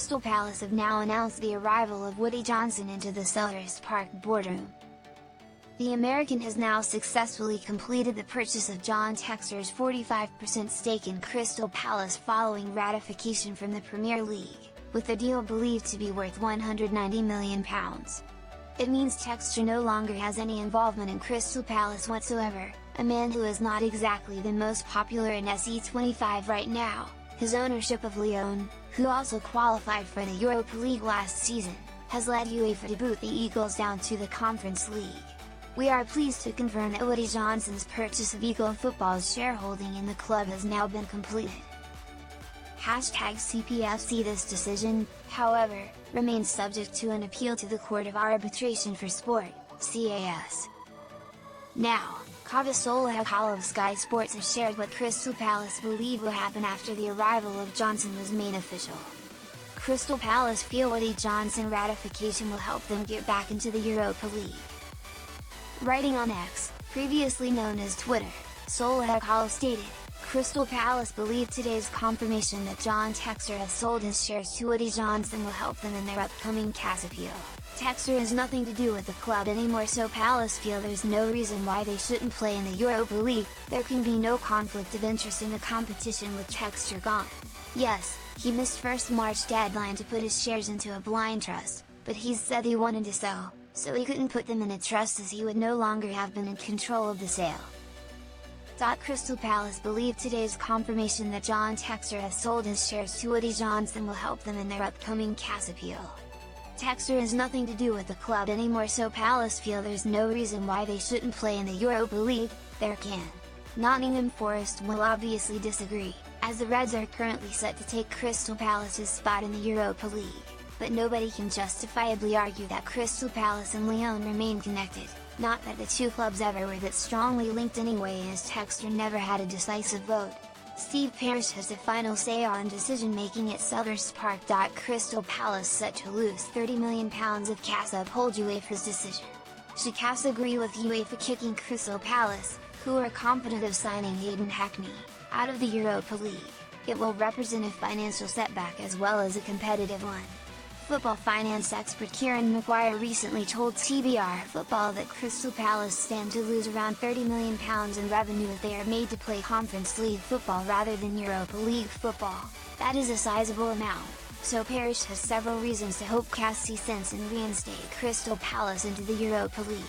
Crystal Palace have now announced the arrival of Woody Johnson into the Selhurst Park boardroom. The American has now successfully completed the purchase of John Textor's 45% stake in Crystal Palace following ratification from the Premier League, with the deal believed to be worth £190 million. It means Textor no longer has any involvement in Crystal Palace whatsoever, a man who is not exactly the most popular in SE25 right now. His ownership of Lyon, who also qualified for the Europa League last season, has led UEFA to boot the Eagles down to the Conference League. We are pleased to confirm that Woody Johnson's purchase of Eagle Football's shareholding in the club has now been completed. #CPFC This decision, however, remains subject to an appeal to the Court of Arbitration for Sport, CAS. Now, Kavasola Hakala of Sky Sports has shared what Crystal Palace believe will happen after the arrival of Johnson was made official. Crystal Palace feel Woody Johnson ratification will help them get back into the Europa League. Writing on X, previously known as Twitter, Sola Hakala stated, Crystal Palace believe today's confirmation that John Textor has sold his shares to Woody Johnson will help them in their upcoming CAS appeal. Textor has nothing to do with the club anymore, so Palace feel there's no reason why they shouldn't play in the Europa League. There can be no conflict of interest in the competition with Textor gone. Yes, he missed first March deadline to put his shares into a blind trust, but he's said he wanted to sell, so he couldn't put them in a trust as he would no longer have been in control of the sale. Crystal Palace believe today's confirmation that John Textor has sold his shares to Woody Johnson will help them in their upcoming CAS appeal. Textor has nothing to do with the club anymore, so Palace feel there's no reason why they shouldn't play in the Europa League. There can. Nottingham Forest will obviously disagree, as the Reds are currently set to take Crystal Palace's spot in the Europa League, but nobody can justifiably argue that Crystal Palace and Lyon remain connected, not that the two clubs ever were that strongly linked anyway, as Textor never had a decisive vote. Steve Parish has the final say on decision-making at Selhurst Park. Crystal Palace set to lose £30 million if CAS uphold UEFA's decision. Should CAS agree with UEFA kicking Crystal Palace, who are confident of signing Hayden Hackney, out of the Europa League, it will represent a financial setback as well as a competitive one. Football finance expert Kieran Maguire recently told TBR Football that Crystal Palace stand to lose around £30 million in revenue if they are made to play Conference League football rather than Europa League football. That is a sizable amount, so Parish has several reasons to hope CAS see sense and reinstate Crystal Palace into the Europa League.